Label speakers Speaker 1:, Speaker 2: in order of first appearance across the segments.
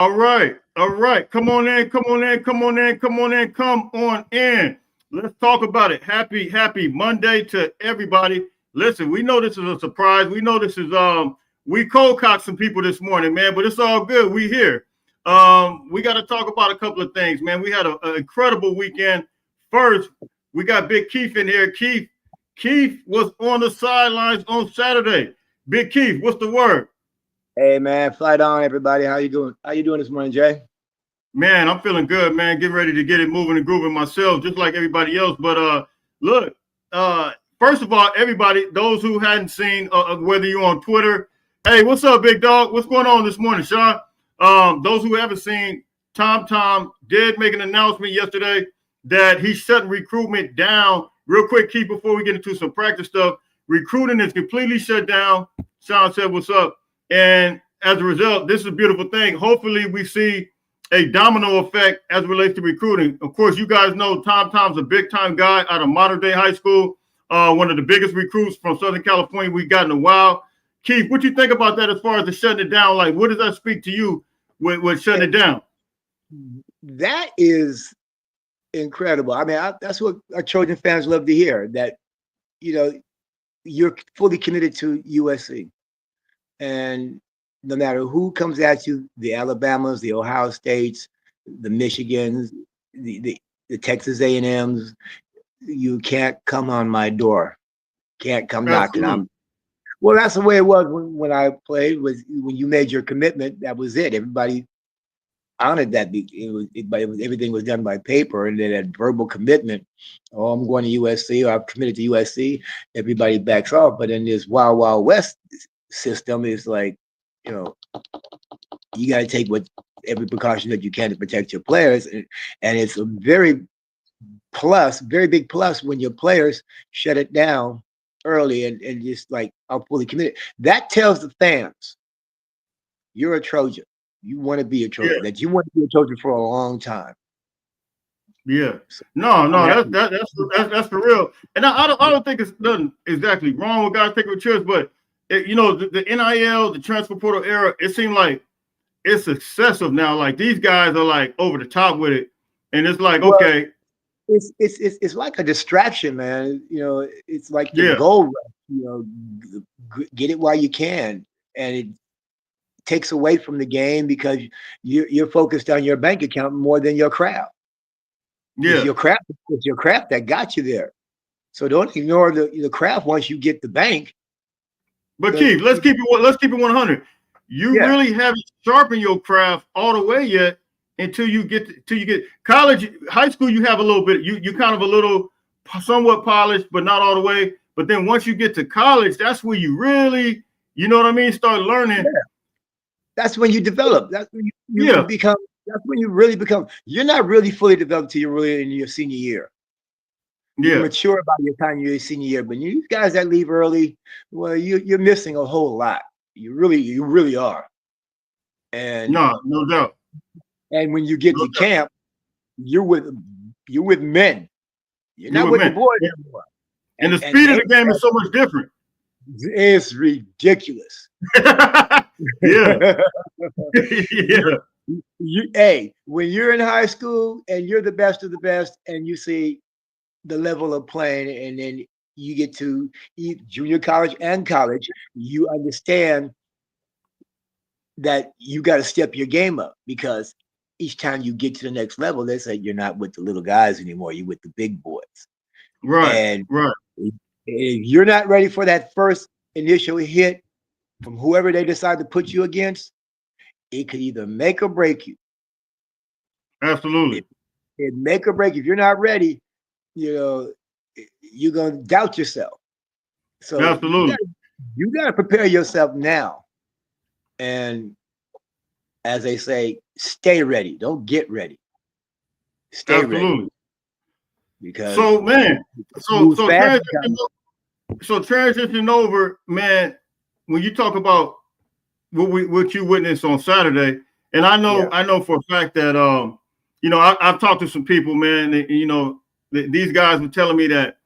Speaker 1: All right. All right. Come on in. Come on in. Come on in. Come on in. Come on in. Let's talk about it. Happy Monday to everybody. Listen, we know this is a surprise. We know this is we cold cocked some people this morning, man, but it's all good. We here. We got to talk about a couple of things, man. We had an incredible weekend. First, we got Big Keith in here. Keith was on the sidelines on Saturday. Big Keith, what's the word?
Speaker 2: Hey man, flight on everybody. How you doing? How you doing this morning, Jay?
Speaker 1: Man, I'm feeling good, man. Getting ready to get it moving and grooving myself, just like everybody else. But look, first of all, everybody, those who hadn't seen, whether you're on Twitter, hey, what's up, big dog? What's going on this morning, Sean? Those who haven't seen, TomTom did make an announcement yesterday that he's shutting recruitment down. Real quick, Keith, before we get into some practice stuff, recruiting is completely shut down. Sean said, what's up? And as a result, this is a beautiful thing. Hopefully we see a domino effect as it relates to recruiting. Of course, you guys know TomTom's a big-time guy out of modern day high school, one of the biggest recruits from Southern California we've got in a while. Keith, what you think about that as far as the shutting it down? Like, what does that speak to you with shutting it down?
Speaker 2: That is incredible. I mean, that's what our Trojan fans love to hear, that, you know, you're fully committed to USC. And no matter who comes at you, the Alabamas, the Ohio States, the Michigans, the Texas A&Ms, you can't come on my door. Can't come knocking. Well, that's the way it was when I played. Was when you made your commitment, that was it. Everybody honored that. Everything was done by paper, and then that verbal commitment. Oh, I'm going to USC, or I'm committed to USC. Everybody backs off. But in this Wild Wild West system, is like, you know, you got to take every precaution that you can to protect your players, and it's a very big plus when your players shut it down early and just like, I'm fully committed. That tells the fans you're a Trojan. You want to be a Trojan. That you want to be a Trojan for a long time.
Speaker 1: Yeah. No, that's for real. And I don't think it's nothing exactly wrong with guys taking a chance, but you know, the NIL, the transfer portal era, it seemed like it's excessive now. Like, these guys are like over the top with it, and it's like, okay,
Speaker 2: it's like a distraction, man. You know, it's like the gold rush. You know, get it while you can, and it takes away from the game because you're focused on your bank account more than your craft. Yeah, it's your craft that got you there. So don't ignore the craft once you get the bank.
Speaker 1: But Keith, let's keep it 100. You really haven't sharpened your craft all the way yet until you get college. High school, you have a little bit. You kind of a little somewhat polished, but not all the way. But then once you get to college, that's where you really, you know what I mean, start learning.
Speaker 2: Yeah. That's when you develop. That's when you become. That's when you really become. You're not really fully developed till you're really in your senior year. You're mature by your time you're a senior year, but you guys that leave early, well, you're missing a whole lot. You really are. And
Speaker 1: no doubt.
Speaker 2: And when you get to camp, you're with men. You're not with the boys anymore.
Speaker 1: And the speed of the game is so much different.
Speaker 2: It's ridiculous.
Speaker 1: Yeah.
Speaker 2: Hey, when you're in high school and you're the best of the best, and you see the level of playing, and then you get to junior college and college, you understand that you got to step your game up, because each time you get to the next level, they say you're not with the little guys anymore, you're with the big boys.
Speaker 1: Right.
Speaker 2: And if you're not ready for that first initial hit from whoever they decide to put you against, it could either make or break you.
Speaker 1: Absolutely.
Speaker 2: It make or break. If you're not ready, you know, you're going to doubt yourself. So
Speaker 1: absolutely,
Speaker 2: you got to prepare yourself now. And as they say, stay ready. Don't get ready. Stay ready. Because
Speaker 1: transition over, man. When you talk about what you witnessed on Saturday, and I know for a fact that you know, I've talked to some people, man. And, you know, these guys were telling me that,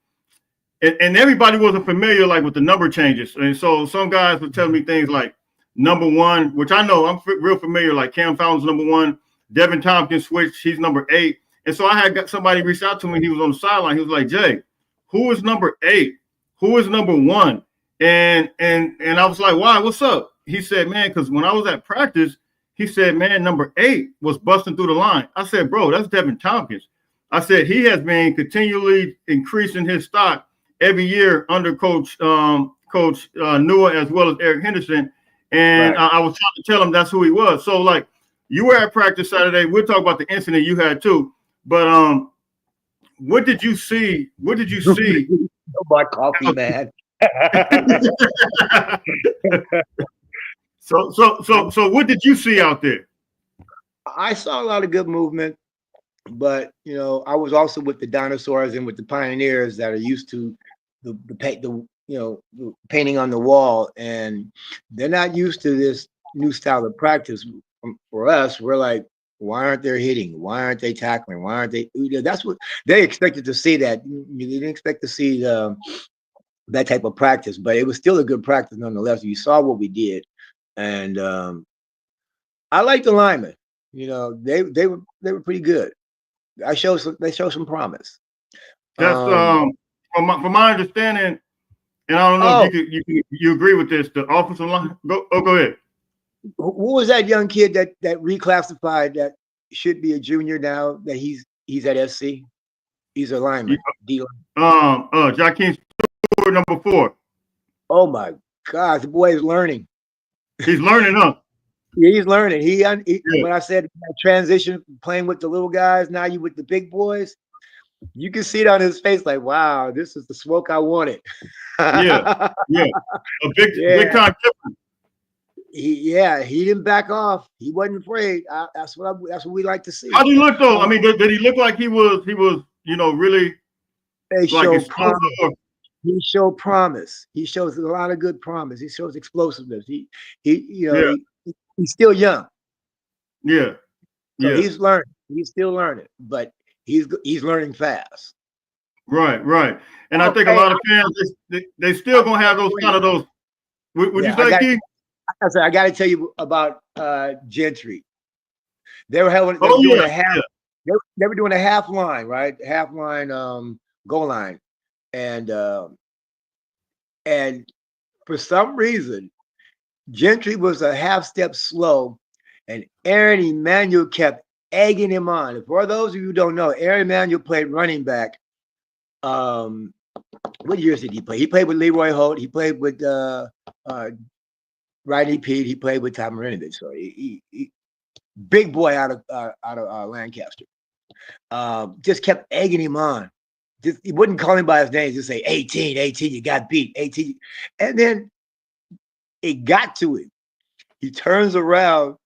Speaker 1: and everybody wasn't familiar like with the number changes, and so some guys were telling me things like number one, which I know I'm real familiar. Like Cam Fountain's number one, Devin Tompkins switched. He's number 8. And so I had got somebody reach out to me. He was on the sideline. He was like, Jay, who is number 8? Who is number 1? And I was like, why? What's up? He said, man, because when I was at practice, he said, man, number 8 was busting through the line. I said, bro, that's Devin Tompkins. I said, he has been continually increasing his stock every year under Coach Nua as well as Eric Henderson. And right. I was trying to tell him that's who he was. So, like, you were at practice Saturday. We'll talk about the incident you had too. But what did you see? What did you see?
Speaker 2: My coffee, man.
Speaker 1: So what did you see out there?
Speaker 2: I saw a lot of good movement, but you know, I was also with the dinosaurs and with the pioneers that are used to the painting on the wall, and they're not used to this new style of practice. For us, we're like, why aren't they hitting? Why aren't they tackling? Why aren't they? That's what they expected to see. That you didn't expect to see that type of practice, but it was still a good practice nonetheless. You saw what we did, and I like the linemen. You know, they were pretty good. They showed some promise.
Speaker 1: That's from my understanding, and I don't know if you agree with this. The offensive line. Go ahead.
Speaker 2: Who was that young kid that reclassified that should be a junior now that he's at SC? He's a lineman.
Speaker 1: Jakeem Stewart, number 4.
Speaker 2: Oh my gosh, the boy is learning.
Speaker 1: He's learning, huh?
Speaker 2: Yeah, he's learning. When I said transition playing with the little guys, now you with the big boys, you can see it on his face like, wow, this is the smoke I wanted.
Speaker 1: yeah. A big time difference.
Speaker 2: He didn't back off. He wasn't afraid. That's what we like to see.
Speaker 1: How did he look though? I mean, did he look like he was really
Speaker 2: like promise. He showed promise. He shows a lot of good promise. He shows explosiveness. He's still young.
Speaker 1: Yeah.
Speaker 2: So he's learning. He's still learning, but he's learning fast.
Speaker 1: Right. And I think a lot of fans they still gonna have those kind of those. Would you say, Keith?
Speaker 2: I got to tell you about Gentry. They were doing a half line, right? Half line goal line, and for some reason, Gentry was a half step slow, and Aaron Emanuel kept egging him on. For those of you who don't know, Aaron Emanuel played running back. What years did he play? He played with Leroy Holt. He played with Rodney Pete. He played with Tom Marinovich. So he big boy out of Lancaster. Just kept egging him on. He wouldn't call him by his name. Just say 18, you got beat, 18. And then it got to him. He turns around,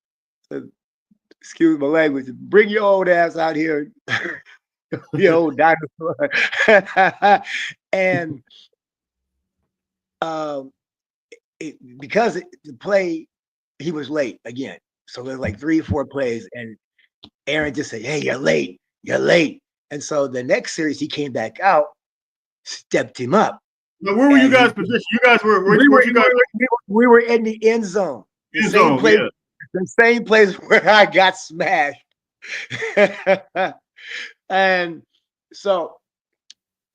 Speaker 2: excuse my language, bring your old ass out here, you old dinosaur. And because the play, he was late again. So there's like 3 or 4 plays, and Aaron just said, hey, you're late. And so the next series, he came back out, stepped him up.
Speaker 1: Now, where were you guys positioned? You guys were.
Speaker 2: We were in the end zone. The same place where I got smashed. And so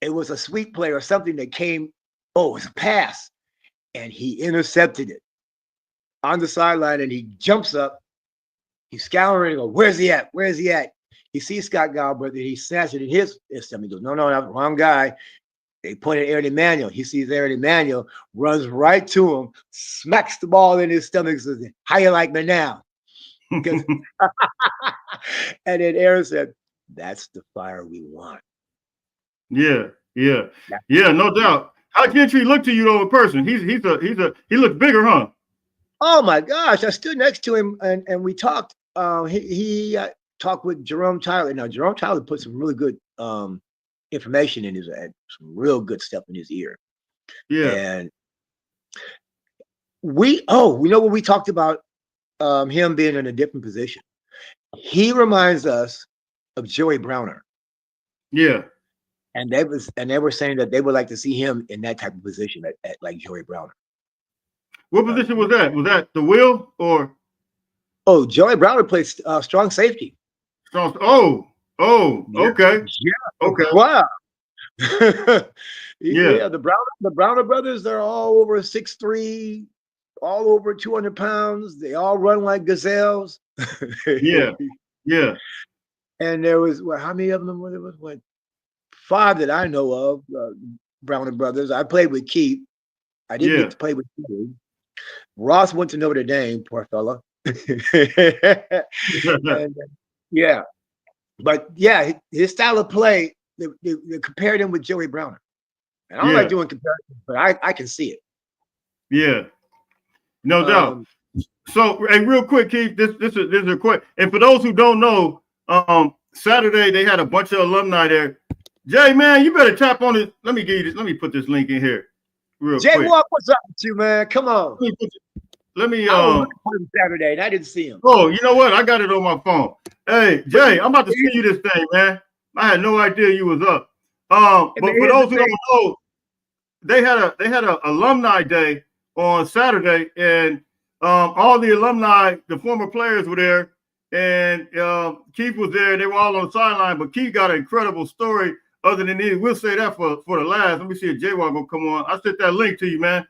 Speaker 2: it was a sweep play or something that came. Oh, it was a pass, and he intercepted it on the sideline. And he jumps up. He's scouring. Goes, where's he at? He sees Scott Galbraith, and he snatches it in his system. He goes, no, wrong guy. They pointed Aaron Emanuel. He sees Aaron Emanuel, runs right to him, smacks the ball in his stomach, says, how you like me now? And then Aaron said, that's the fire we want.
Speaker 1: Yeah, no doubt. How Gentry look to you though in person? He looks bigger, huh?
Speaker 2: Oh my gosh. I stood next to him and we talked. He talked with Jerome Tyler. Now Jerome Tyler put some really good information in his head, some real good stuff in his ear. Yeah. And we know what we talked about, him being in a different position. He reminds us of Joey Browner.
Speaker 1: Yeah.
Speaker 2: And they were saying that they would like to see him in that type of position at like Joey Browner.
Speaker 1: What position was that? Was that the wheel or?
Speaker 2: Oh, Joey Browner plays strong safety.
Speaker 1: Oh,
Speaker 2: Yeah,
Speaker 1: okay,
Speaker 2: yeah.
Speaker 1: okay,
Speaker 2: Wow.
Speaker 1: yeah,
Speaker 2: Yeah, the Browner brothers, they're all over 6'3", all over 200 pounds. They all run like gazelles.
Speaker 1: yeah, yeah,
Speaker 2: And there was, how many of them? There was, 5 that I know of, Browner brothers. I played with Keith. I didn't
Speaker 1: yeah.
Speaker 2: get to play with Keith. Ross went to Notre Dame, poor fella. And yeah, but yeah, his style of play, they compared him with Joey Browner. And I don't like
Speaker 1: Yeah,
Speaker 2: doing comparisons, but I can see it.
Speaker 1: yeah, no doubt.
Speaker 2: Um,
Speaker 1: So, hey, real quick, Keith, this is a quick. And for those who don't know, Saturday they had a bunch of alumni there. Jay, man, you better tap on it. Let me give you this. Let me put this link in here, real
Speaker 2: Jay
Speaker 1: quick.
Speaker 2: Walk, what's up with you, man? Come on.
Speaker 1: Let me.
Speaker 2: I was looking for him Saturday and I didn't see him.
Speaker 1: Oh, you know what? I got it on my phone. Hey, Jay, I'm about to send you this thing, man. I had no idea you was up. But for those who don't know, they had a alumni day on Saturday, and all the alumni, the former players were there, and Keith was there. They were all on the sideline, but Keith got an incredible story. Other than this, we'll say that for the last. Let me see if Jay Walk gonna come on. I sent that link to you, man.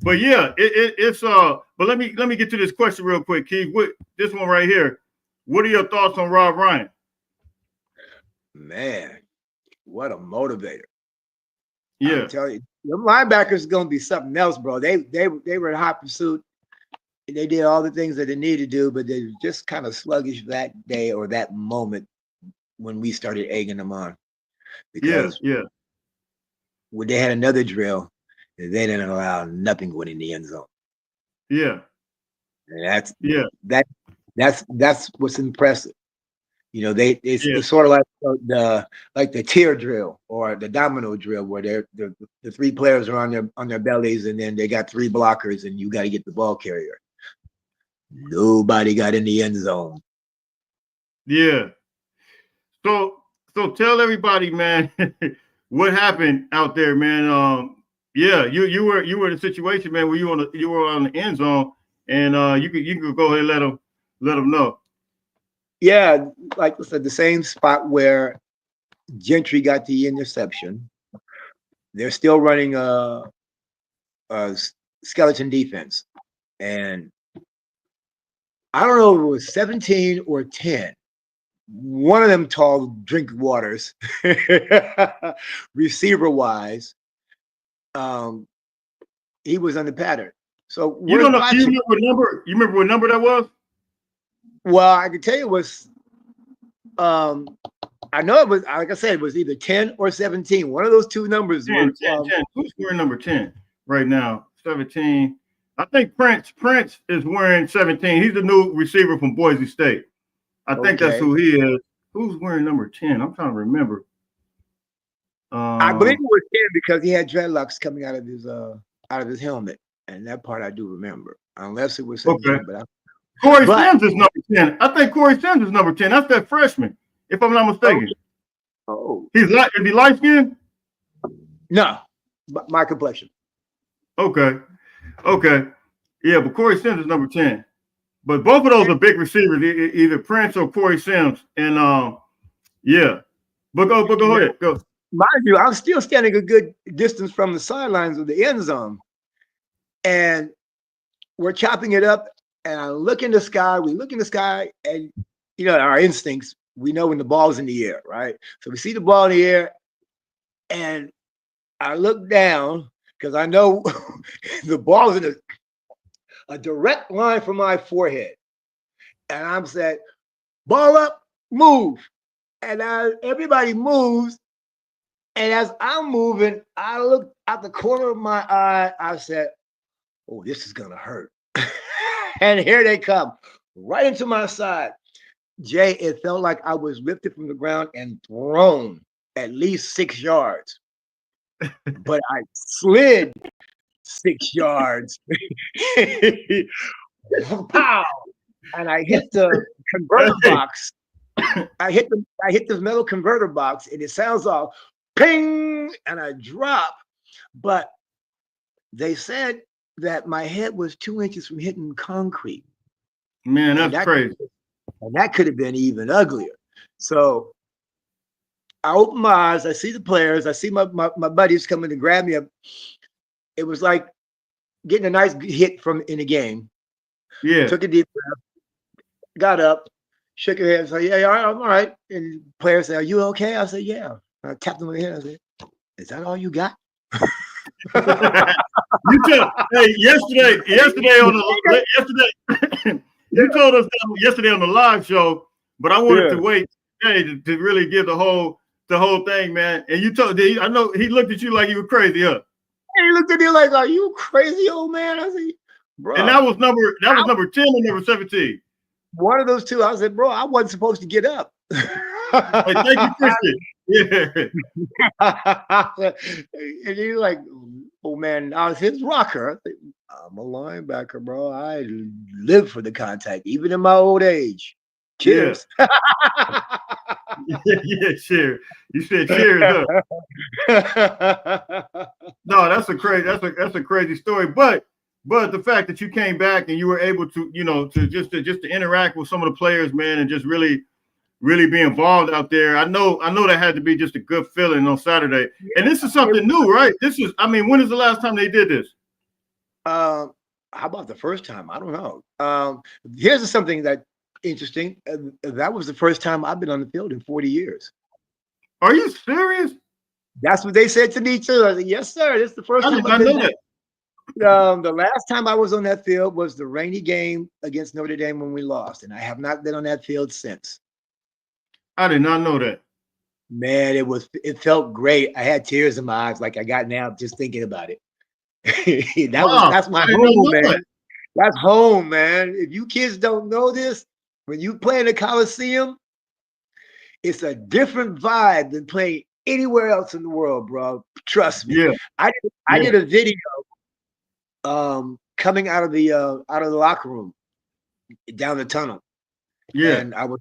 Speaker 1: But yeah, it's But let me get to this question real quick, Keith. This one right here. What are your thoughts on Rob Ryan?
Speaker 2: Man, what a motivator!
Speaker 1: Yeah,
Speaker 2: I'm telling you, the linebackers are gonna be something else, bro. They were in hot pursuit. They did all the things that they needed to do, but they were just kind of sluggish that day or that moment when we started egging them on. Because when they had another drill, they didn't allow nothing going in the end zone.
Speaker 1: Yeah.
Speaker 2: And that's what's impressive. You know, it's sort of like the tier drill or the domino drill, where the 3 players are on their bellies, and then they got 3 blockers, and you got to get the ball carrier. Nobody got in the end zone.
Speaker 1: Yeah. So tell everybody, man, what happened out there, man. Yeah, you were in a situation, man, where you were on the end zone, and you could go ahead and let them know.
Speaker 2: Yeah, like I said, the same spot where Gentry got the interception. They're still running a skeleton defense, and I don't know if it was 17 or 10. One of them tall drink waters, receiver wise, he was on the pattern. So
Speaker 1: You don't know. You remember what number? You remember what number that was?
Speaker 2: Well, I can tell you it was. I know it was, like I said, it was either 10 or 17. One of those 2 numbers.
Speaker 1: 10. Who's wearing number 10 right now? 17. I think Prince is wearing 17. He's the new receiver from Boise State. I think that's who he is. Who's wearing number 10? I'm trying to remember.
Speaker 2: I believe it was 10 because he had dreadlocks coming out of his helmet, and that part I do remember. Unless it was 17,
Speaker 1: okay.
Speaker 2: but
Speaker 1: Corey Sims is number 10. I think Corey Sims is number 10. That's that freshman, if I'm not mistaken.
Speaker 2: Oh,
Speaker 1: is he light skinned?
Speaker 2: No, my complexion.
Speaker 1: Okay. Yeah, but Corey Sims is number 10. But both of those are big receivers, either Prince or Corey Sims. And yeah. But go ahead. Go.
Speaker 2: Mind you, I'm still standing a good distance from the sidelines of the end zone. And we're chopping it up. And I look in the sky. We look in the sky, and you know, our instincts, we know when the ball's in the air, right? So we see the ball in the air, and I look down because I know the ball's in a direct line from my forehead. And I'm said, ball up, move. And everybody moves. And as I'm moving, I look out the corner of my eye. I said, oh, this is going to hurt. And here they come, right into my side. Jay, it felt like I was lifted from the ground and thrown at least 6 yards. But I slid 6 yards. Pow! And I hit the converter box. I hit the metal converter box, and it sounds all ping, and I drop. But they said that my head was 2 inches from hitting concrete.
Speaker 1: Man, that's crazy.
Speaker 2: And that could have been even uglier. So I open my eyes, I see the players, I see my buddies coming to grab me up. It was like getting a nice hit from in a game.
Speaker 1: Yeah.
Speaker 2: Took a deep breath, got up, shook your head, said, yeah, I'm all right. And the player said, are you okay? I said, yeah. I tapped him on the head. I said, is that all you got?
Speaker 1: You tell, hey, yesterday on the yesterday you told us that yesterday on the live show, but I wanted to wait today to really give the whole thing, man. And you told, I know he looked at you like you were crazy, huh?
Speaker 2: And he looked at me like, are you crazy, old man? I said, bro.
Speaker 1: And that was number 10 or number 17.
Speaker 2: One of those two. I said, bro, I wasn't supposed to get up.
Speaker 1: Hey, thank you, Christian.
Speaker 2: Yeah. And he's like, oh man, I was his rocker. I said, I'm a linebacker, bro. I live for the contact, even in my old age. Cheers.
Speaker 1: Yeah, cheers. You said cheers, huh? No, that's a crazy story. But the fact that you came back and you were able to, to interact with some of the players, man, and just really be involved out there. I know that had to be just a good feeling on Saturday. And this is something new, right? When is the last time they did this?
Speaker 2: How about the first time? I don't know. Here's something that interesting. That was the first time I've been on the field in 40 years.
Speaker 1: Are you serious?
Speaker 2: That's what they said to me too. I said, yes, sir. This is the first time I've been there. The last time I was on that field was the rainy game against Notre Dame when we lost, and I have not been on that field since. I
Speaker 1: did not know that.
Speaker 2: Man, it felt great. I had tears in my eyes like I got now just thinking about it. That's my home, man. That's home, man. If you kids don't know this, when you play in the Coliseum, it's a different vibe than playing anywhere else in the world, bro. Trust me.
Speaker 1: Yeah.
Speaker 2: I did a video coming out of the locker room down the tunnel.
Speaker 1: Yeah.
Speaker 2: And I was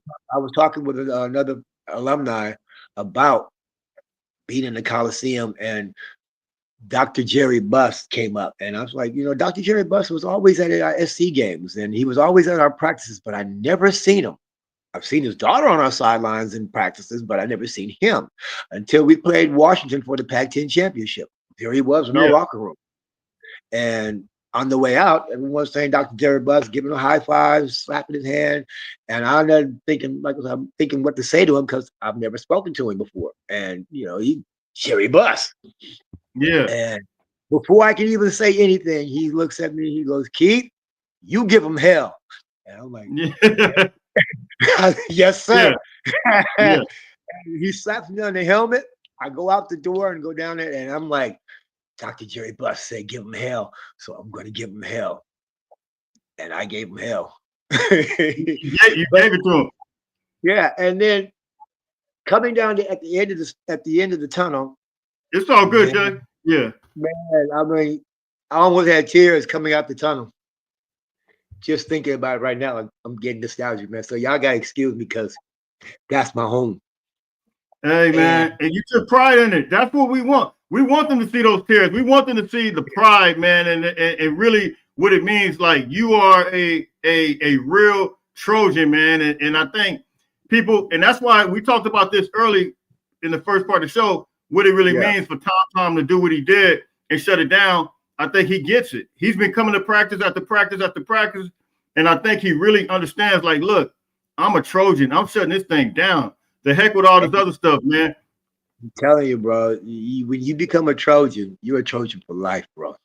Speaker 2: talking with another alumni about being in the Coliseum, and Dr. Jerry Buss came up, and I was like, Dr. Jerry Buss was always at our SC games, and he was always at our practices, but I never seen him. I've seen his daughter on our sidelines in practices, but I never seen him until we played Washington for the Pac-10 championship. There he was in our locker room. And on the way out, everyone was saying Dr. Jerry Buss, giving him a high five, slapping his hand. And I'm thinking what to say to him because I've never spoken to him before. And, he Jerry Buss.
Speaker 1: Yeah.
Speaker 2: And before I can even say anything, he looks at me, he goes, Keith, you give him hell. And I'm like, yes, sir. Yeah. He slaps me on the helmet. I go out the door and go down there, and I'm like, Dr. Jerry Buss said, give him hell. So I'm going to give him hell. And I gave him hell.
Speaker 1: You gave it to him.
Speaker 2: Yeah. And then coming down at the end of the tunnel.
Speaker 1: It's all good, Jay. Yeah.
Speaker 2: Man, I almost had tears coming out the tunnel. Just thinking about it right now, I'm getting nostalgic, man. So y'all got to excuse me because that's my home.
Speaker 1: Hey, man. And you took pride in it. That's what we want. We want them to see those tears. We want them to see the pride, man, and really what it means. Like, you are a real Trojan, man. And I think people, and that's why we talked about this early in the first part of the show, what it really means for TomTom to do what he did and shut it down. I think he gets it. He's been coming to practice after practice after practice. And I think he really understands, like, look, I'm a Trojan. I'm shutting this thing down. The heck with all this other stuff, man.
Speaker 2: I'm telling you, bro, when you become a Trojan, you're a Trojan for life, bro.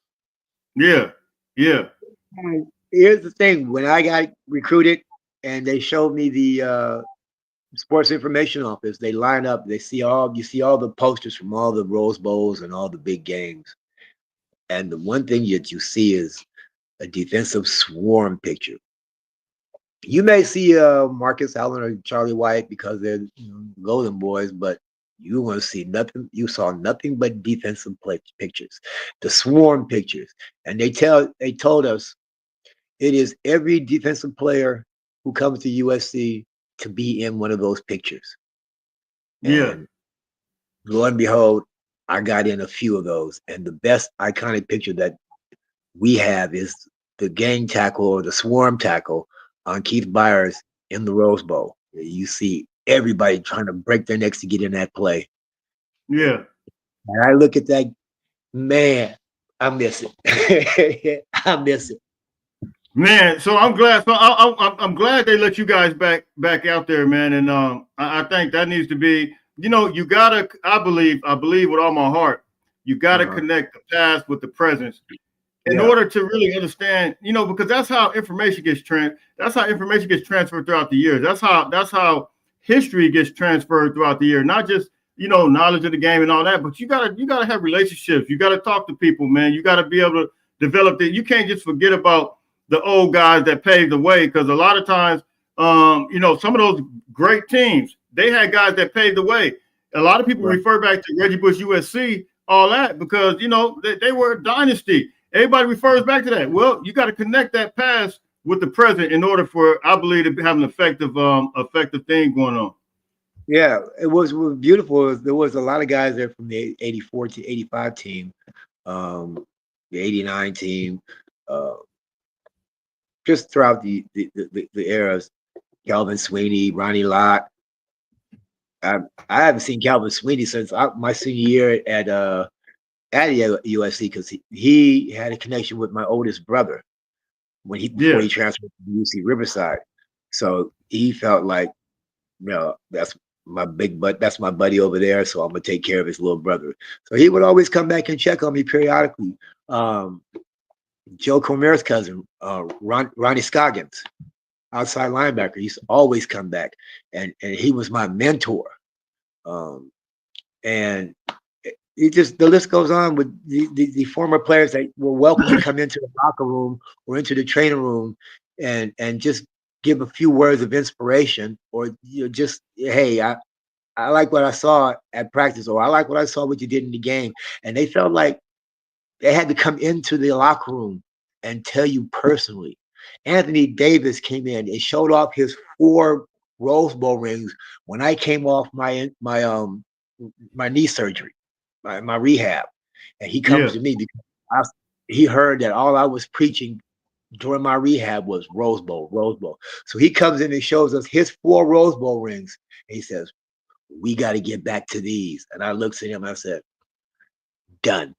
Speaker 1: Yeah. Yeah.
Speaker 2: And here's the thing. When I got recruited and they showed me the sports information office, they line up, you see all the posters from all the Rose Bowls and all the big games. And the one thing that you see is a defensive swarm picture. You may see Marcus Allen or Charlie White because they're Golden Boys, but you want to see nothing. You saw nothing but defensive pictures, the swarm pictures, and they told us it is every defensive player who comes to USC to be in one of those pictures.
Speaker 1: Yeah.
Speaker 2: And lo and behold, I got in a few of those, and the best iconic picture that we have is the gang tackle or the swarm tackle on Keith Byers in the Rose Bowl. You see everybody trying to break their necks to get in that play.
Speaker 1: Yeah.
Speaker 2: And I look at that, man, I miss it. I miss it.
Speaker 1: Man, so I'm glad. So I'm glad they let you guys back out there, man. And I think that needs to be. You gotta. I believe with all my heart, you gotta connect the past with the present in order to really understand. Because that's how information gets transferred throughout the years. That's how history gets transferred throughout the year. Not just knowledge of the game and all that, but you gotta have relationships. You gotta talk to people, man. You gotta be able to develop that. You can't just forget about the old guys that paved the way, because a lot of times, some of those great teams, they had guys that paved the way. A lot of people refer back to Reggie Bush, USC, all that, because they were a dynasty. Everybody refers back to that. Well, you got to connect that past with the present in order for, I believe, to have an effective thing going on.
Speaker 2: Yeah, it was beautiful. There was a lot of guys there from the 84 to 85 team, the 89 team. Just throughout the eras, Calvin Sweeney, Ronnie Lott. I haven't seen Calvin Sweeney since my senior year at USC, because he had a connection with my oldest brother before he transferred to UC Riverside. So he felt like, that's my that's my buddy over there, so I'm gonna take care of his little brother. So he would always come back and check on me periodically. Joe Comer's cousin, Ronnie Scoggins, outside linebacker, he used to always come back, and he was my mentor. And the list goes on with the former players that were welcome to come into the locker room or into the training room and just give a few words of inspiration, or just, hey, I like what I saw at practice, or I like what I saw what you did in the game. And they felt like they had to come into the locker room and tell you personally. Anthony Davis came in and showed off his 4 Rose Bowl rings when I came off my knee surgery, my rehab. And he comes to me because he heard that all I was preaching during my rehab was Rose Bowl, Rose Bowl. So he comes in and shows us his 4 Rose Bowl rings. And he says, we got to get back to these. And I looked at him and I said, done.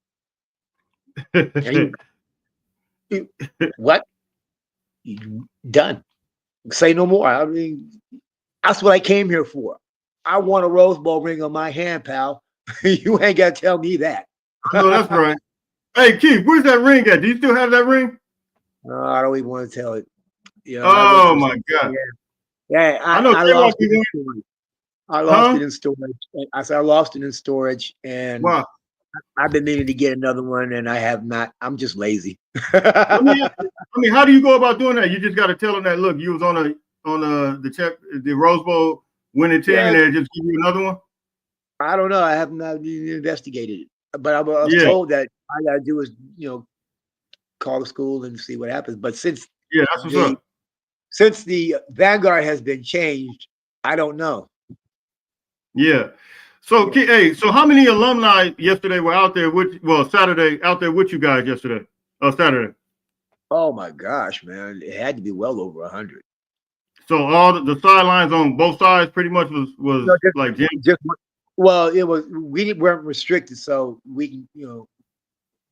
Speaker 2: What? Done. Say no more. I mean, that's what I came here for. I want a Rose Bowl ring on my hand, pal. You ain't got to tell me that.
Speaker 1: No, that's right. Hey, Keith, where's that ring at? Do you still have that ring?
Speaker 2: No, I don't even want to tell it.
Speaker 1: Oh my God.
Speaker 2: Yeah, I lost it in storage. I lost it in storage. I said I lost it in storage, and
Speaker 1: wow.
Speaker 2: I've been meaning to get another one, and I have not. I'm just lazy.
Speaker 1: I mean, how do you go about doing that? You just got to tell them that, look, you was on the Rose Bowl winning team, and they just give you another one.
Speaker 2: I don't know. I have not investigated it, but I was told that all I got to do is, call the school and see what happens. But since
Speaker 1: that's what's up.
Speaker 2: Since the Vanguard has been changed, I don't know.
Speaker 1: Yeah. So, hey, so how many alumni yesterday were out there Saturday out there with you guys yesterday? Saturday.
Speaker 2: Oh my gosh, man. It had to be well over 100.
Speaker 1: So all the sidelines on both sides pretty much was like
Speaker 2: well, it was, we weren't restricted, so we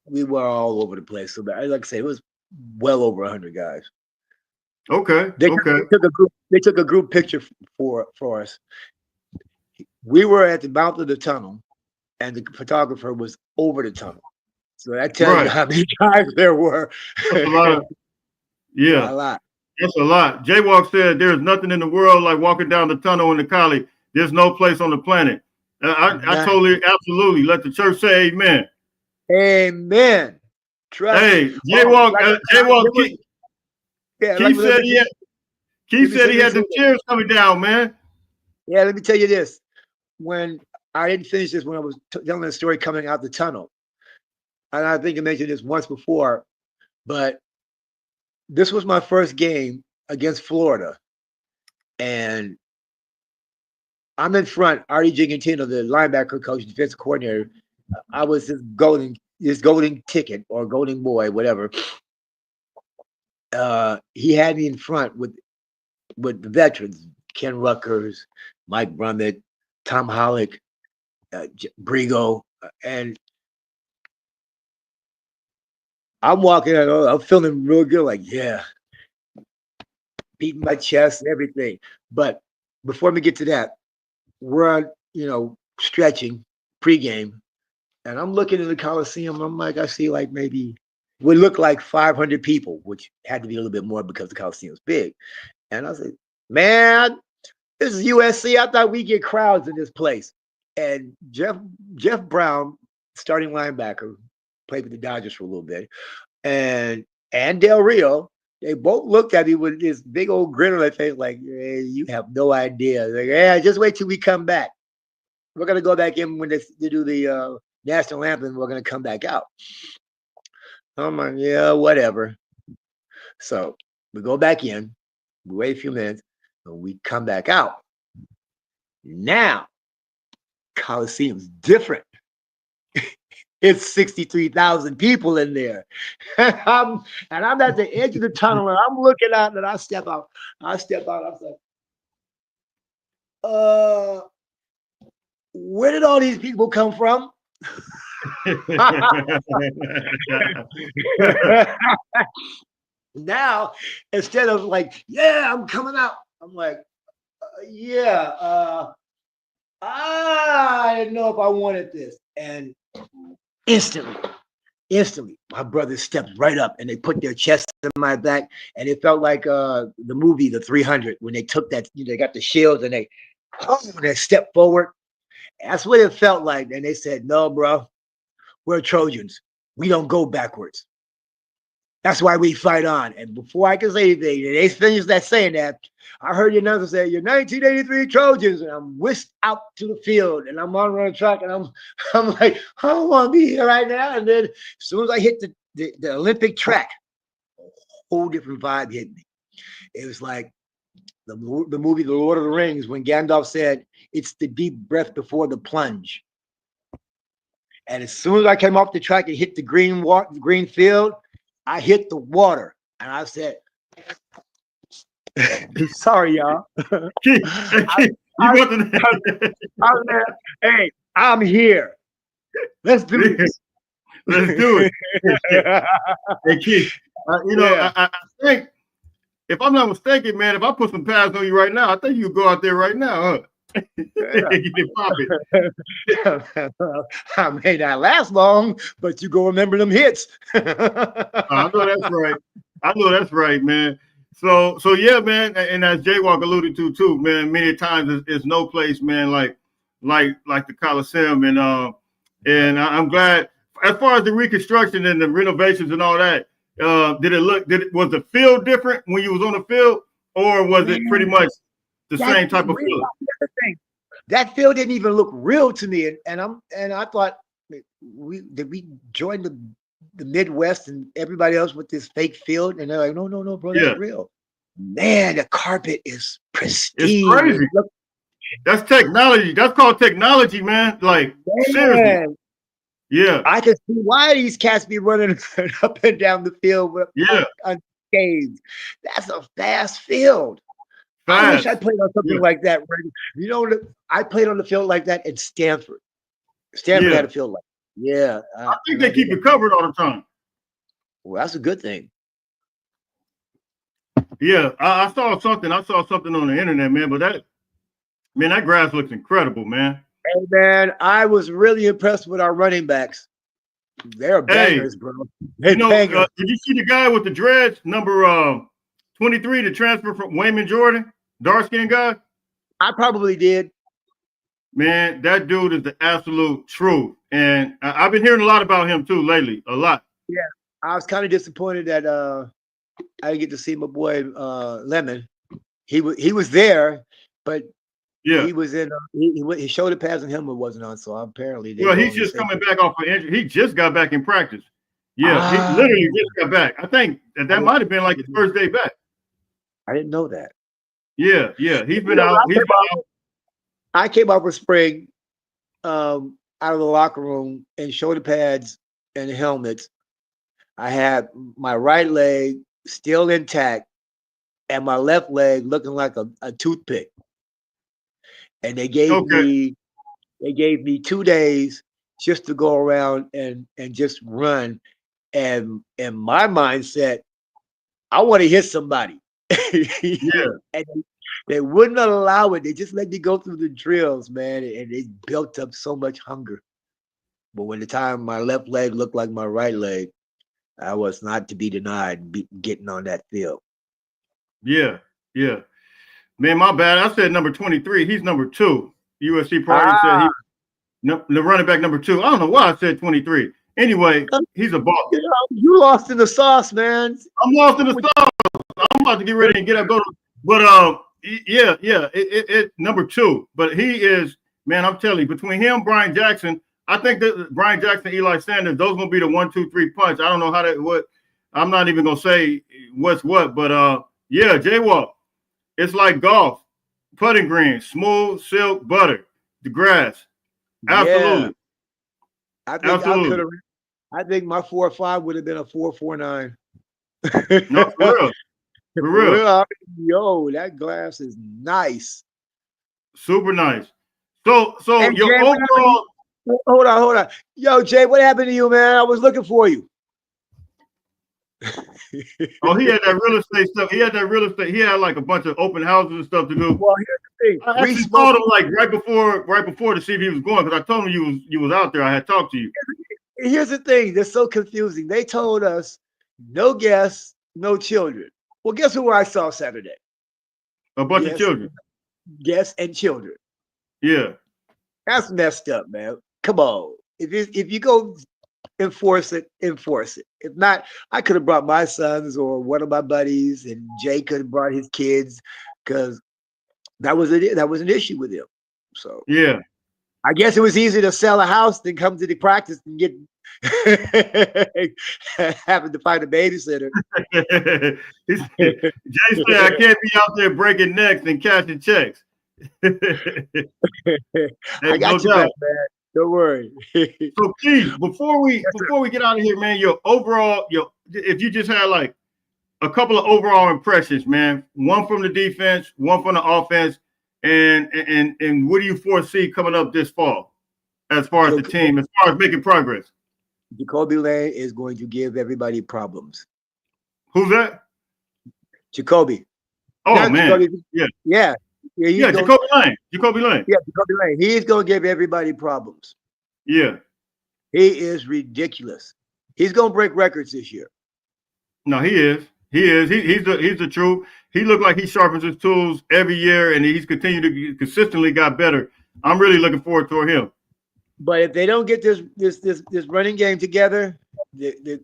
Speaker 2: were all over the place. So like I say, it was well over 100 guys.
Speaker 1: Okay.
Speaker 2: They took a group picture for us. We were at the mouth of the tunnel, and the photographer was over the tunnel. So that tells you how many guys there were.
Speaker 1: That's a lot.
Speaker 2: A lot.
Speaker 1: That's a lot. Jaywalk said there's nothing in the world like walking down the tunnel in the Coliseum. There's no place on the planet. I totally, absolutely. Let the church say amen.
Speaker 2: Amen.
Speaker 1: Hey, Jaywalk. Keith said he had the tears coming down, man.
Speaker 2: Yeah, let me tell you this. When I didn't finish this, when I was telling the story coming out the tunnel, and I think I mentioned this once before, but this was my first game against Florida, and I'm in front. Artie Gigantino, the linebacker coach, defensive coordinator, I was his golden this golden ticket or golden boy, whatever. He had me in front with the veterans, Ken Ruckers, Mike Brummett, Tom Hollick, Brigo, and I'm walking out, I'm feeling real good, like, yeah, beating my chest and everything. But before we get to that, we're on, stretching pregame, and I'm looking in the Coliseum. I'm like, I see like maybe would look like 500 people, which had to be a little bit more because the Coliseum's big. And I was like, man, this is USC. I thought we get crowds in this place. And Jeff Brown, starting linebacker, played with the Dodgers for a little bit, and Del Rio, they both looked at me with this big old grin on their face, like, hey, you have no idea. Like, yeah, just wait till we come back. We're gonna go back in when they do the national anthem. We're gonna come back out. I'm like, yeah, whatever. So we go back in. We wait a few minutes, and we come back out. Now, Coliseum's different. It's 63,000 people in there. And I'm at the edge of the tunnel, and I'm looking out, and I step out. I was like, where did all these people come from? Now, instead of like, yeah, I'm coming out, I'm like, yeah, I didn't know if I wanted this. And instantly, my brothers stepped right up and they put their chest in my back, and it felt like the movie The 300 when they took that, they got the shields and they stepped forward. That's what it felt like. And they said, no, bro, we're Trojans. We don't go backwards. That's why we fight on. And before I could say anything, they finished that saying that, I heard your announcer say, you're 1983 Trojans. And I'm whisked out to the field, and I'm on the track, and I'm like, I don't want to be here right now. And then as soon as I hit the Olympic track, a whole different vibe hit me. It was like the movie The Lord of the Rings, when Gandalf said, it's the deep breath before the plunge. And as soon as I came off the track and hit the green field, I hit the water, and I said, sorry, y'all. I said, hey, I'm here. Let's do this.
Speaker 1: Let's do it. Hey, Keith, I think, if I'm not mistaken, man, if I put some pads on you right now, I think you go out there right now, huh? You can pop it.
Speaker 2: I may not last long, but you go remember them hits.
Speaker 1: I know that's right. Man. So yeah, man. And as Jaywalk alluded to too, man, many times it's no place, man, like the Coliseum. And I'm glad, as far as the reconstruction and the renovations and all that, was the field different when you was on the field, or was it pretty much the same type of field?
Speaker 2: That field didn't even look real to me, and I thought, we join the Midwest and everybody else with this fake field, and they're like, no, bro, that's real. Man, the carpet is pristine.
Speaker 1: It's crazy. That's technology. That's called technology, man. Like, seriously. Yeah.
Speaker 2: I can see why these cats be running up and down the field unscathed. That's a fast field. I wish I played on something like that. I played on the field like that at Stanford. Stanford had a field like that. Yeah.
Speaker 1: I think they keep it covered all the time.
Speaker 2: Well, that's a good thing.
Speaker 1: Yeah, I saw something on the internet, man, but that grass looks incredible, man.
Speaker 2: Hey, man, I was really impressed with our running backs. They're bangers, bro.
Speaker 1: Did you see the guy with the dreads, number 23, the transfer from Wayman Jordan, dark-skinned guy?
Speaker 2: I probably did.
Speaker 1: Man, that dude is the absolute truth. And I've been hearing a lot about him too lately, a lot.
Speaker 2: Yeah, I was kind of disappointed that I didn't get to see my boy Lemon. He was there, but he was in. His shoulder pads and helmet wasn't on, so apparently.
Speaker 1: He's just coming back off an injury. He just got back in practice. Yeah, he literally just got back. I think that might have been like his first day back.
Speaker 2: I didn't know that.
Speaker 1: Yeah, he's been out.
Speaker 2: I came out for spring, out of the locker room in shoulder pads and helmets. I had my right leg still intact and my left leg looking like a toothpick. And they gave
Speaker 1: Okay.
Speaker 2: me 2 days just to go around and just run. And in my mindset, I want to hit somebody.
Speaker 1: Yeah.
Speaker 2: And they wouldn't allow it. They just let me go through the drills, man. And it built up so much hunger. But when the time my left leg looked like my right leg, I was not to be denied getting on that field.
Speaker 1: Yeah. Yeah. Man, my bad. I said number 23. He's number 2. USC Party said
Speaker 2: Ah,
Speaker 1: the running back number 2. I don't know why I said 23. Anyway, he's a boss.
Speaker 2: you lost in the sauce, man.
Speaker 1: I'm lost in the sauce. I'm about to get ready and get up. But yeah. It number 2. But he is, man. I'm telling you, between him, Brian Jackson, I think that Brian Jackson, Eli Sanders, those gonna be the 1, 2, 3 punch. I don't know how that what. I'm not even gonna say what's what, but yeah, J-Walk. It's like golf, putting green, smooth, silk, butter, the grass.
Speaker 2: Yeah,
Speaker 1: Absolutely.
Speaker 2: I think I could
Speaker 1: Absolutely.
Speaker 2: have. I think my 4.5 would have been a 4.49.
Speaker 1: No, for real. For
Speaker 2: For
Speaker 1: real.
Speaker 2: real, yo, that glass is nice.
Speaker 1: Super nice. So
Speaker 2: And
Speaker 1: your
Speaker 2: Jay,
Speaker 1: overall.
Speaker 2: hold on. Yo, Jay, what happened to you, man? I was looking for you.
Speaker 1: Oh, he had that real estate stuff. He had that real estate. He had like a bunch of open houses and stuff to do.
Speaker 2: Well, here's the thing.
Speaker 1: I
Speaker 2: We
Speaker 1: actually
Speaker 2: spoke.
Speaker 1: called him like right before to see if he was going, because I told him you was out there. I had talked to you.
Speaker 2: Here's the thing. That's so confusing. They told us no guests, no children. Well, guess who I saw Saturday?
Speaker 1: A bunch of children.
Speaker 2: Guests and children.
Speaker 1: Yeah.
Speaker 2: That's messed up, man. Come on. If you go enforce it, enforce it. If not, I could have brought my sons or one of my buddies, and Jay could have brought his kids, because that was an issue with him. So
Speaker 1: Yeah.
Speaker 2: I guess it was easier to sell a house than come to the practice and get having to find a babysitter.
Speaker 1: Jay said, I can't be out there breaking necks and cashing checks.
Speaker 2: I got you back, man. Don't worry.
Speaker 1: So Keith, before we get out of here, man, if you just had like a couple of overall impressions, man, one from the defense, one from the offense, and what do you foresee coming up this fall as far as the team, as far as making progress?
Speaker 2: Jacoby Lane is going to give everybody problems.
Speaker 1: Who's that?
Speaker 2: Jacoby.
Speaker 1: Oh, man.
Speaker 2: Jacoby.
Speaker 1: Yeah, Jacoby Lane. Jacoby Lane.
Speaker 2: Yeah, Jacoby Lane. He's going to give everybody problems.
Speaker 1: Yeah.
Speaker 2: He is ridiculous. He's going to break records this year.
Speaker 1: No, he is. He's the truth. He looked like he sharpens his tools every year, and he's continued to consistently got better. I'm really looking forward to him.
Speaker 2: But if they don't get this running game together, then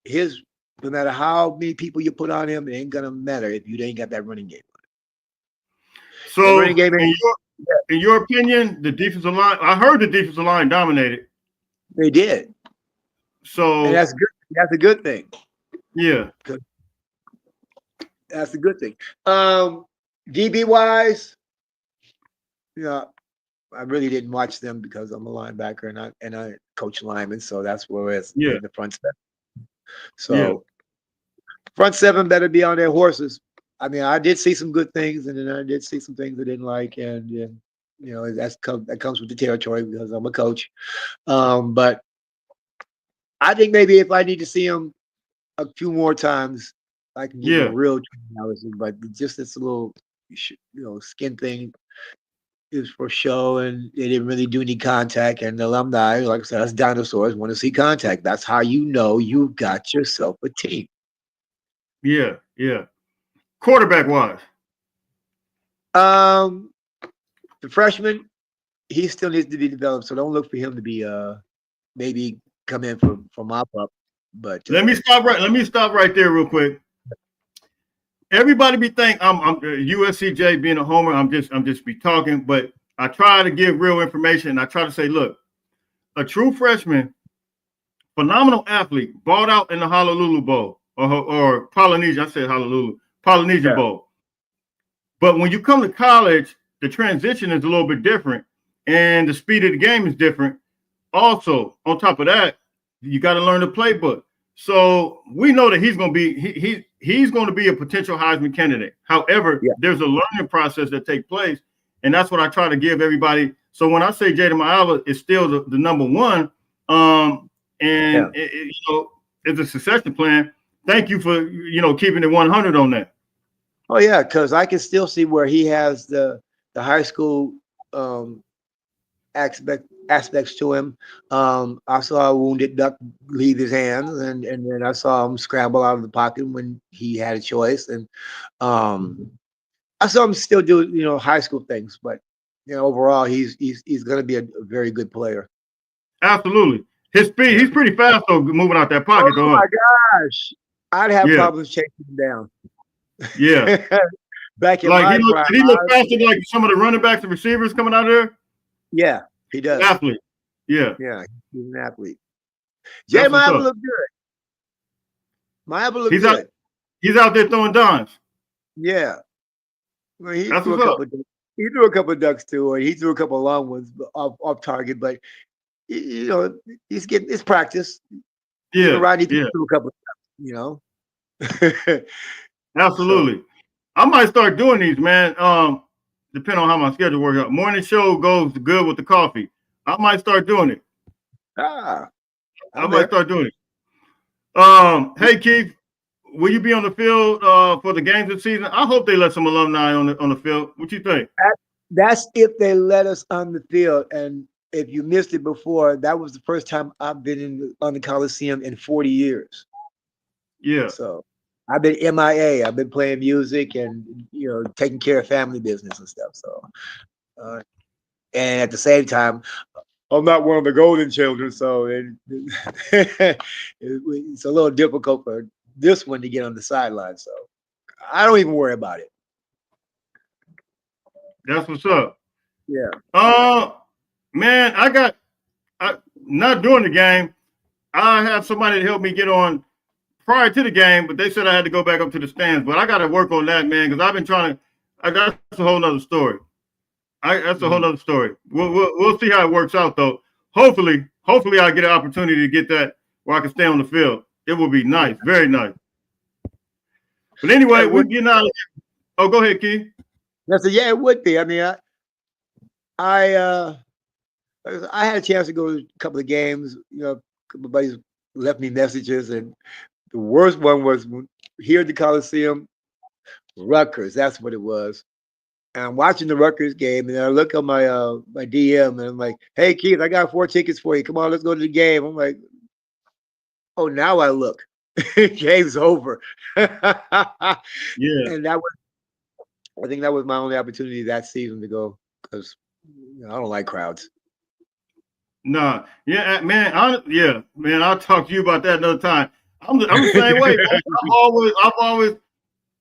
Speaker 2: his no matter how many people you put on him, it ain't gonna matter if you ain't got that running game.
Speaker 1: So, running game in your opinion, the defensive line, I heard the defensive line dominated.
Speaker 2: They did.
Speaker 1: So
Speaker 2: and that's good. That's a good thing.
Speaker 1: Yeah.
Speaker 2: That's a good thing. DB wise, I really didn't watch them because I'm a linebacker and I coach linemen, so that's where it's in the front seven. So front seven better be on their horses. I mean, I did see some good things, and then I did see some things I didn't like, and that comes with the territory because I'm a coach. But I think maybe if I need to see them a few more times, I can give a real analysis. But just this little, skin thing is for show, and they didn't really do any contact. And the alumni, like I said, us dinosaurs want to see contact. That's how you know you've got yourself a team.
Speaker 1: Yeah. Quarterback wise,
Speaker 2: the freshman, he still needs to be developed. So don't look for him to be maybe come in for mop up. But
Speaker 1: let me stop right there real quick. Everybody be thinking I'm USCJ being a homer. I'm just be talking, but I try to give real information. I try to say, look, a true freshman, phenomenal athlete, bought out in the Honolulu Bowl or Polynesian. I said Honolulu Polynesian Bowl. But when you come to college, the transition is a little bit different, and the speed of the game is different. also on top of that, you got to learn the playbook. So we know that he's going to be he's going to be a potential Heisman candidate. However,
Speaker 2: Yeah.
Speaker 1: there's a learning process that takes place, and that's what I try to give everybody. So when I say Jaden Miala is still the number one, it's a succession plan. Thank you for keeping it 100 on that.
Speaker 2: Oh yeah, because I can still see where he has the high school aspects to him. I saw a wounded duck leave his hands, and then I saw him scramble out of the pocket when he had a choice, and I saw him still do high school things, but overall he's going to be a very good player.
Speaker 1: Absolutely, his speed, he's pretty fast though, moving out that pocket.
Speaker 2: Oh my gosh, I'd have problems chasing him down.
Speaker 1: Yeah.
Speaker 2: Back in
Speaker 1: like
Speaker 2: my
Speaker 1: he look faster than like some of the running backs and receivers coming out of there.
Speaker 2: Yeah, he does.
Speaker 1: Athlete. Yeah.
Speaker 2: Yeah, he's an athlete. Jay Michael look good. Michael look good.
Speaker 1: He's out there throwing dimes.
Speaker 2: Yeah. Well, he threw a couple of ducks too, or he threw a couple of long ones off target, but he's getting his practice.
Speaker 1: Yeah.
Speaker 2: Rodney threw a couple of ducks,
Speaker 1: Absolutely. So, I might start doing these, man. Depending on how my schedule works out. Morning show goes good with the coffee. I might start doing it. I might start doing it. Hey Keith, will you be on the field for the games this season? I hope they let some alumni on the field. What you think?
Speaker 2: That's if they let us on the field. And if you missed it before, that was the first time I've been on the Coliseum in 40 years.
Speaker 1: Yeah.
Speaker 2: So I've been MIA. I've been playing music and taking care of family business and stuff. So, and at the same time, I'm not one of the golden children, so it's a little difficult for this one to get on the sideline. So I don't even worry about it.
Speaker 1: That's what's up.
Speaker 2: Yeah.
Speaker 1: Man, I not during the game. I have somebody to help me get on prior to the game, but they said I had to go back up to the stands. But I got to work on that, man, because I've been trying to. That's a whole nother story. That's a whole nother story. We'll see how it works out, though. Hopefully I get an opportunity to get that where I can stay on the field. It will be nice, very nice. But anyway, we're getting out of here. Oh, go ahead, Keith.
Speaker 2: Yeah, it would be. I mean, I had a chance to go to a couple of games. A couple of buddies left me messages, and the worst one was here at the Coliseum, Rutgers. That's what it was. And I'm watching the Rutgers game, and I look at my my DM, and I'm like, "Hey, Keith, I got 4 tickets for you. Come on, let's go to the game." I'm like, "Oh, now I look, game's over."
Speaker 1: Yeah,
Speaker 2: and I think that was my only opportunity that season to go because I don't like crowds.
Speaker 1: Nah, yeah, man, I'll talk to you about that another time. I'm the same way, man. I've always,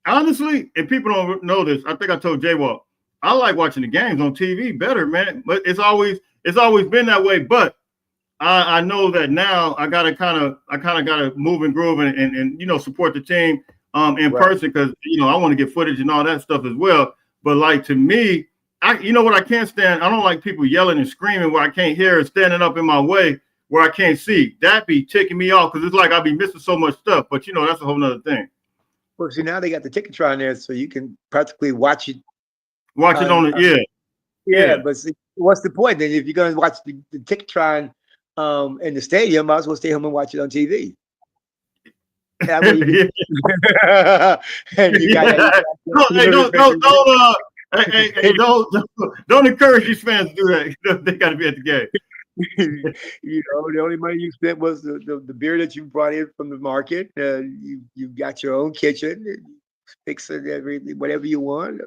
Speaker 1: honestly, and people don't know this. I think I told J-Walk, I like watching the games on TV better, man. But it's always been that way. But I know that now I gotta kind of gotta move and groove and support the team in person because I want to get footage and all that stuff as well. But like to me, what I can't stand, I don't like people yelling and screaming where I can't hear and standing up in my way where I can't see. That be ticking me off because it's like I'll be missing so much stuff. But that's a whole nother ththing.
Speaker 2: Well, see, now they got the Ticketron there, so you can practically watch it.
Speaker 1: Watch it on it,
Speaker 2: yeah. But see, what's the point then? If you're going to watch the Ticketron in the stadium, might as well stay home and watch it on TV. That way you
Speaker 1: don't encourage these fans to do that. They got to be at the game.
Speaker 2: The only money you spent was the beer that you brought in from the market. You got your own kitchen, fix it everything, whatever you want.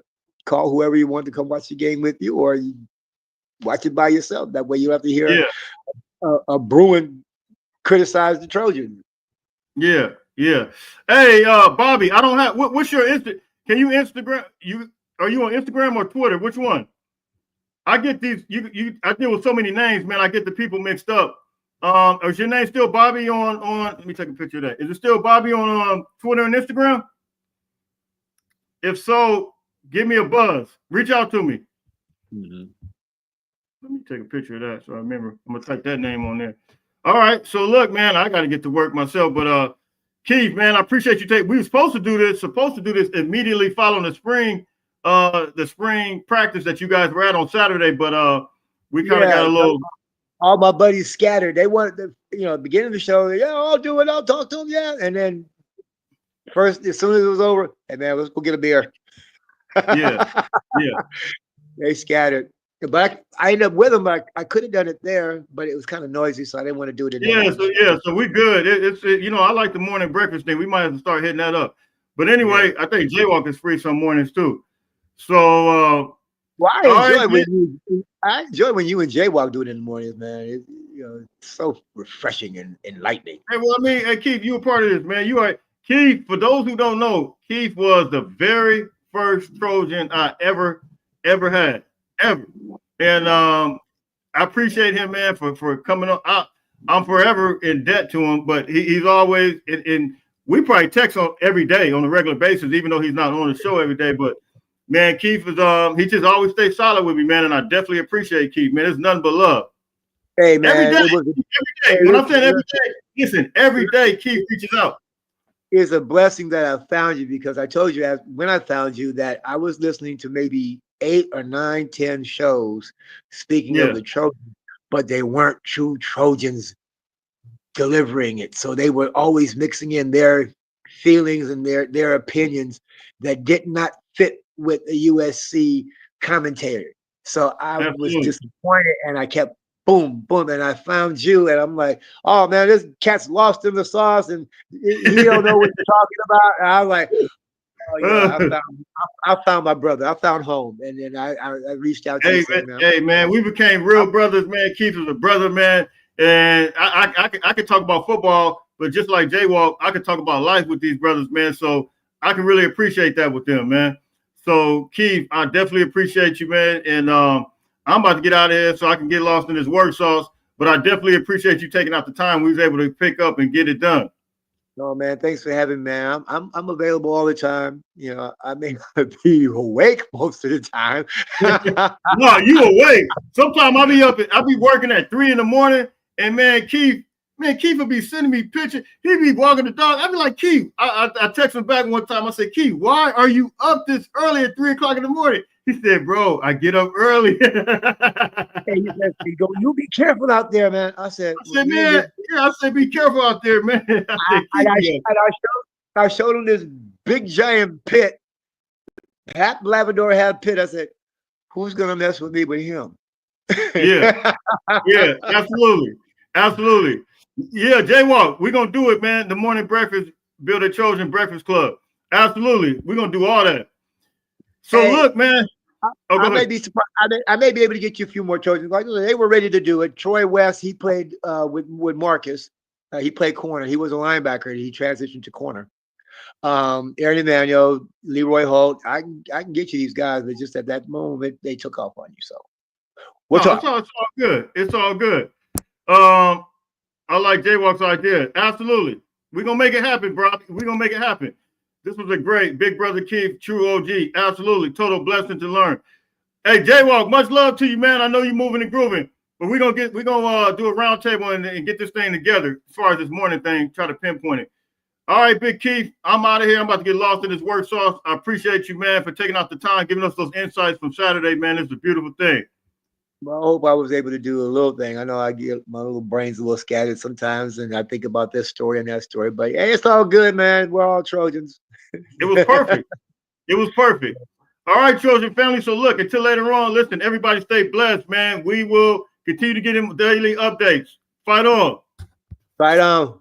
Speaker 2: Call whoever you want to come watch the game with you, or you watch it by yourself. That way you have to hear a Bruin criticize the Trojans.
Speaker 1: Yeah. Hey, Bobby, I don't have. What's your Can you Instagram? Are you on Instagram or Twitter? Which one? I get these. I deal with so many names, man. I get the people mixed up. Is your name still Bobby on? Let me take a picture of that. Is it still Bobby on Twitter and Instagram? If so, give me a buzz. Reach out to me.
Speaker 2: Mm-hmm.
Speaker 1: Let me take a picture of that so I remember. I'm gonna type that name on there. All right. So look, man, I got to get to work myself, but Keith, man, I appreciate you taking. We were supposed to do this immediately following the spring practice that you guys were at on Saturday, but we kind of got a little.
Speaker 2: All my buddies scattered. They wanted the beginning of the show. Yeah, I'll do it. I'll talk to them. Yeah, and then first, as soon as it was over, hey man, let's go get a beer.
Speaker 1: Yeah.
Speaker 2: They scattered. But I ended up with them. I could have done it there, but it was kind of noisy, so I didn't want to do it.
Speaker 1: So we good. I like the morning breakfast thing. We might have to start hitting that up. But anyway, I think Jaywalk is free some mornings too. So
Speaker 2: I enjoy when you and Jaywalk do it in the mornings, man. It's so refreshing and enlightening.
Speaker 1: Hey, well, hey Keith, you a part of this, man. You are Keith. For those who don't know, Keith was the very first Trojan I ever had, ever. And I appreciate him, man, for coming on. I'm forever in debt to him, but he's always in. We probably text on every day on a regular basis, even though he's not on the show every day. But man, Keith is he just always stays solid with me, man, and I definitely appreciate Keith, man. It's nothing but love.
Speaker 2: Hey, man,
Speaker 1: every day. When I'm saying every day, listen, every day Keith reaches out.
Speaker 2: It's a blessing that I found you, because I told you when I found you that I was listening to maybe 8 or 9, 10 shows speaking of the Trojans, but they weren't true Trojans delivering it. So they were always mixing in their feelings and their opinions that did not fit with the USC commentator. So I was disappointed, and I kept boom, and I found you, and I'm like, oh man, this cat's lost in the sauce, and he don't know what you're talking about. And I was like, oh yeah, I found my brother. I found home, and then I reached out to you.
Speaker 1: Hey man, we became real brothers, man. Keith is a brother, man, and I could talk about football, but just like Jaywalk, I could talk about life with these brothers, man. So I can really appreciate that with them, man. So Keith, I definitely appreciate you, man, and I'm about to get out of here so I can get lost in this work sauce, but I definitely appreciate you taking out the time. We was able to pick up and get it done.
Speaker 2: No, man, thanks for having me, man. I'm available all the time. I may not be awake most of the time.
Speaker 1: No, you awake. Sometimes I'll be working at 3 a.m, and Keith will be sending me pictures. He'd be walking the dog. I'd be like, Keith, I text him back one time. I said, Keith, why are you up this early at 3 o'clock in the morning? He said, bro, I get up early.
Speaker 2: Hey, you be careful out there, man. I said,
Speaker 1: be careful out there, man.
Speaker 2: I showed him this big giant pit. Pat Labrador had a pit. I said, who's gonna mess with me but him?
Speaker 1: Yeah, absolutely. Yeah, Jaywalk, we're gonna do it, man. The morning breakfast, Build a Trojan Breakfast Club. Absolutely, we're gonna do all that. So look, man.
Speaker 2: I may be surprised. I may be able to get you a few more Trojans. Like they were ready to do it. Troy West, he played with Marcus. He played corner. He was a linebacker. He transitioned to corner. Aaron Emanuel, Leroy Holt. I can get you these guys, but just at that moment they took off on you. So
Speaker 1: it's all good. It's all good. I like Jaywalk's idea. Absolutely. We're gonna make it happen, bro. We're gonna make it happen. This was a great Big Brother Keith, true OG. Absolutely. Total blessing to learn. Hey, Jaywalk, much love to you, man. I know you're moving and grooving, but we're gonna do a round table and get this thing together as far as this morning thing, try to pinpoint it. All right, Big Keith, I'm out of here. I'm about to get lost in this work sauce. I appreciate you, man, for taking out the time, giving us those insights from Saturday, man. It's a beautiful thing.
Speaker 2: Well, I hope I was able to do a little thing. I know I get my little brains a little scattered sometimes, and I think about this story and that story, but hey, it's all good, man. We're all Trojans.
Speaker 1: It was perfect. It was perfect. All right, Trojan family. So look, until later on, listen, everybody stay blessed, man. We will continue to get in daily updates. Fight on.
Speaker 2: Fight on.